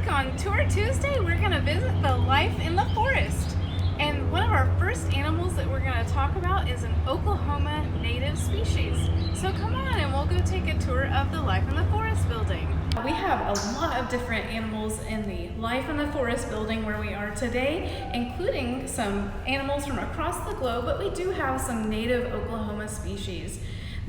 week on Tour Tuesday, we're going to visit the life in the forest. And one of our first animals that we're going to talk about is an Oklahoma native species. So come on and we'll go take a tour of the Life in the Forest building. We have a lot of different animals in the Life in the Forest building where we are today, including some animals from across the globe, but we do have some native Oklahoma species.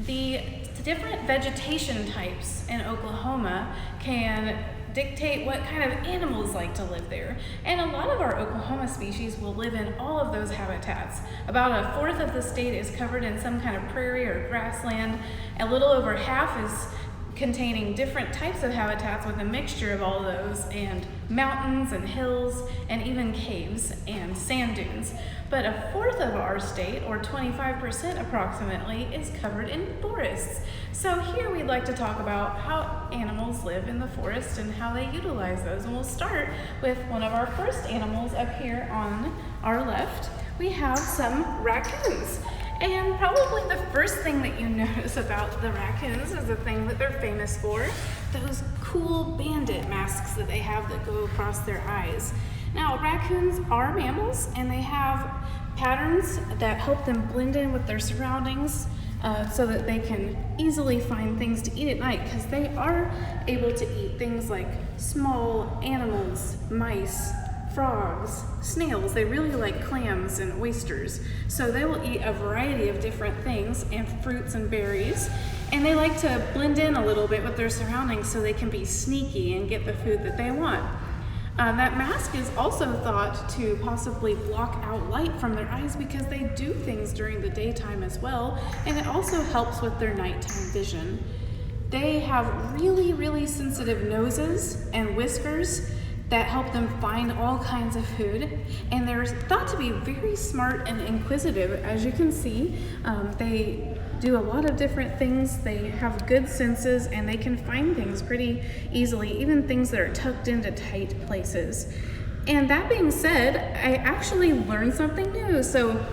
The different vegetation types in Oklahoma can dictate what kind of animals like to live there. And a lot of our Oklahoma species will live in all of those habitats. About a fourth of the state is covered in some kind of prairie or grassland. A little over half is containing different types of habitats with a mixture of all of those, and mountains and hills and even caves and sand dunes. But a fourth of our state, or 25% approximately, is covered in forests. So here we'd like to talk about how animals live in the forest and how they utilize those. And we'll start with one of our first animals up here on our left. We have some raccoons. And probably the first thing that you notice about the raccoons is the thing that they're famous for, those cool bandit masks that they have that go across their eyes. Now, raccoons are mammals, and they have patterns that help them blend in with their surroundings so that they can easily find things to eat at night, because they are able to eat things like small animals, mice, frogs, snails. They really like clams and oysters. So they will eat a variety of different things and fruits and berries. And they like to blend in a little bit with their surroundings so they can be sneaky and get the food that they want. That mask is also thought to possibly block out light from their eyes because they do things during the daytime as well. And it also helps with their nighttime vision. They have really, really sensitive noses and whiskers that help them find all kinds of food, and they're thought to be very smart and inquisitive. As you can see, they do a lot of different things. They have good senses, and they can find things pretty easily, even things that are tucked into tight places. And that being said, I actually learned something new. So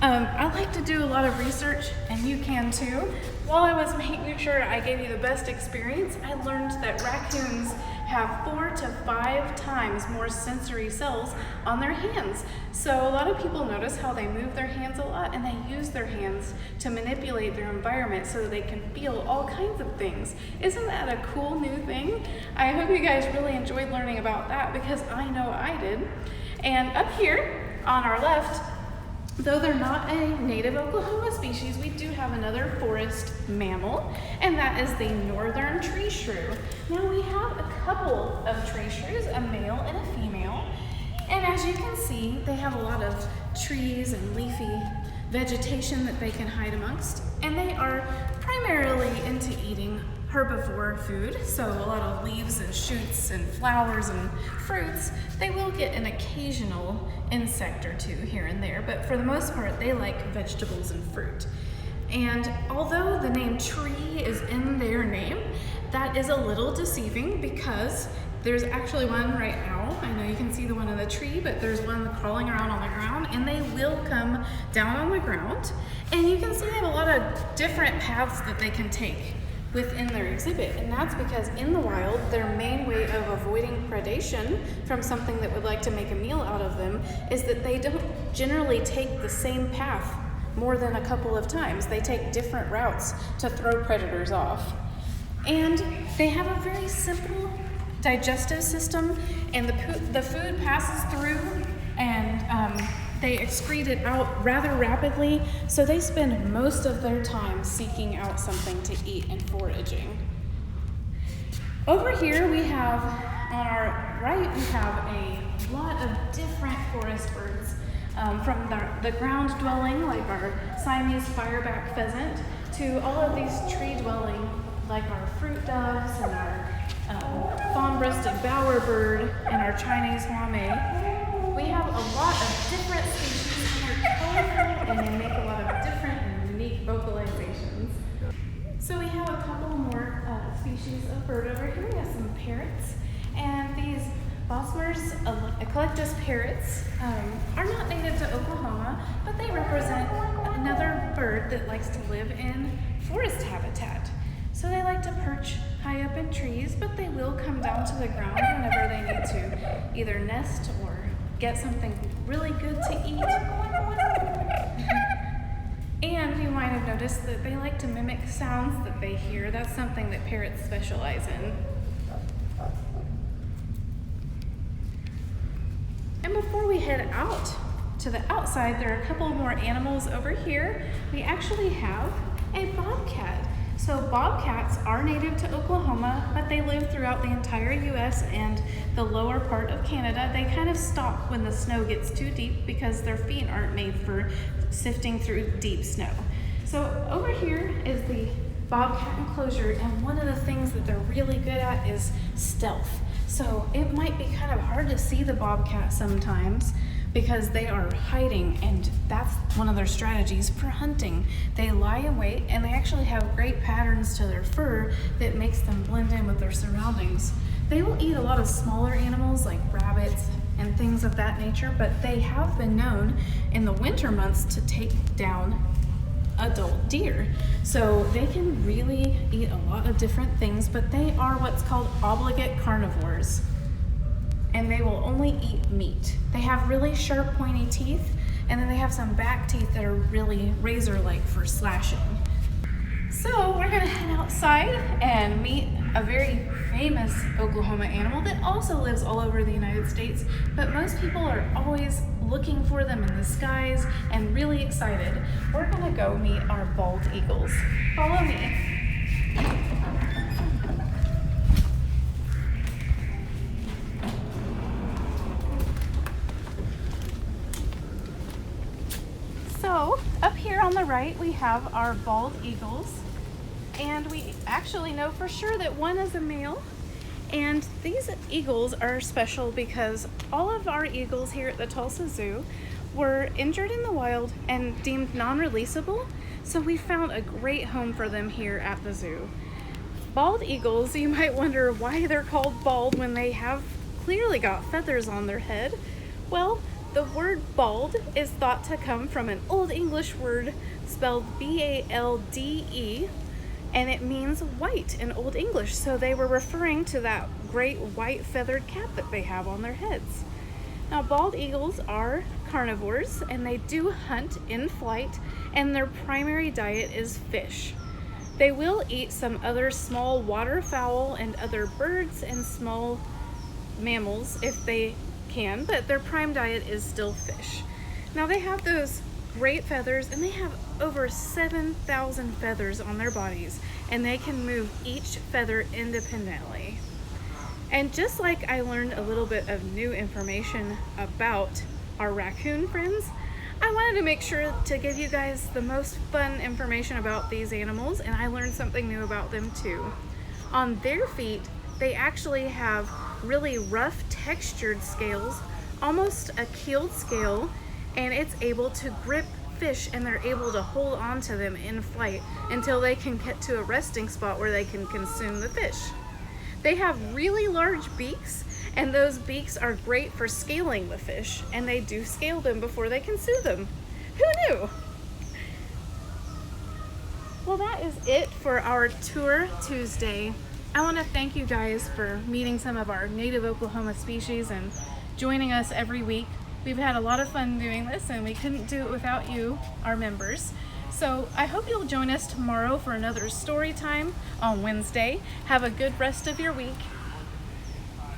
I like to do a lot of research, and you can too. While I was making sure I gave you the best experience, I learned that raccoons have 4 to 5 times more sensory cells on their hands. So a lot of people notice how they move their hands a lot, and they use their hands to manipulate their environment so that they can feel all kinds of things. Isn't that a cool new thing? I hope you guys really enjoyed learning about that, because I know I did. And up here on our left, though they're not a native Oklahoma species, we do have another forest mammal, and that is the northern tree shrew. Now we have a couple of tree shrews, a male and a female, and as you can see, they have a lot of trees and leafy vegetation that they can hide amongst, and they are primarily into eating herbivore food, so a lot of leaves and shoots and flowers and fruits. They will get an occasional insect or two here and there, but for the most part, they like vegetables and fruit. And although the name tree is in their name, that is a little deceiving, because there's actually one right now. I know you can see the one in the tree, but there's one crawling around on the ground, and they will come down on the ground. And you can see they have a lot of different paths that they can take within their exhibit, and that's because in the wild, their main way of avoiding predation from something that would like to make a meal out of them is that they don't generally take the same path more than a couple of times. They take different routes to throw predators off. And they have a very simple digestive system, and the food passes through, and they excrete it out rather rapidly, so they spend most of their time seeking out something to eat and foraging. Over here we have, on our right, we have a lot of different forest birds, from the ground dwelling, like our Siamese fireback pheasant, to all of these tree dwelling, like our fruit doves and our fawn-breasted bowerbird and our Chinese hwame. We have a lot of different species, and they're colorful, and they make a lot of different and unique vocalizations. So we have a couple more species of bird over here. We have some parrots, and these Bosmer's eclectus parrots are not native to Oklahoma, but they represent another bird that likes to live in forest habitat. So they like to perch high up in trees, but they will come down to the ground whenever they need either nest or get something really good to eat. And you might have noticed that they like to mimic sounds that they hear. That's something that parrots specialize in. And before we head out to the outside, there are a couple more animals over here. We actually have a bobcat. So bobcats are native to Oklahoma, but they live throughout the entire US and the lower part of Canada. They kind of stop when the snow gets too deep because their feet aren't made for sifting through deep snow. So over here is the bobcat enclosure, and one of the things that they're really good at is stealth. So it might be kind of hard to see the bobcat sometimes because they are hiding, and that's one of their strategies for hunting. They lie in wait, and they actually have great patterns to their fur that makes them blend in with their surroundings. They will eat a lot of smaller animals like rabbits and things of that nature, but they have been known in the winter months to take down adult deer. So they can really eat a lot of different things, but they are what's called obligate carnivores, and they will only eat meat. They have really sharp pointy teeth, and then they have some back teeth that are really razor-like for slashing. So we're gonna head outside and meet a very famous Oklahoma animal that also lives all over the United States, but most people are always looking for them in the skies and really excited. We're gonna go meet our bald eagles. Follow me. So up here on the right, we have our bald eagles, and we actually know for sure that one is a male. And these eagles are special because all of our eagles here at the Tulsa Zoo were injured in the wild and deemed non-releasable, so we found a great home for them here at the zoo. Bald eagles, you might wonder why they're called bald when they have clearly got feathers on their head. Well, the word bald is thought to come from an Old English word spelled B-A-L-D-E, and it means white in Old English. So they were referring to that great white feathered cap that they have on their heads. Now, bald eagles are carnivores, and they do hunt in flight, and their primary diet is fish. They will eat some other small waterfowl and other birds and small mammals if they can, but their prime diet is still fish. Now, they have those great feathers, and they have over 7,000 feathers on their bodies, and they can move each feather independently. And just like I learned a little bit of new information about our raccoon friends, I wanted to make sure to give you guys the most fun information about these animals, and I learned something new about them too. On their feet, they actually have really rough textured scales, almost a keeled scale, and it's able to grip fish, and they're able to hold on to them in flight until they can get to a resting spot where they can consume the fish. They have really large beaks, and those beaks are great for scaling the fish, and they do scale them before they consume them. Who knew? Well, that is it for our Tour Tuesday. I want to thank you guys for meeting some of our native Oklahoma species and joining us every week. We've had a lot of fun doing this, and we couldn't do it without you, our members. So I hope you'll join us tomorrow for another story time on Wednesday. Have a good rest of your week.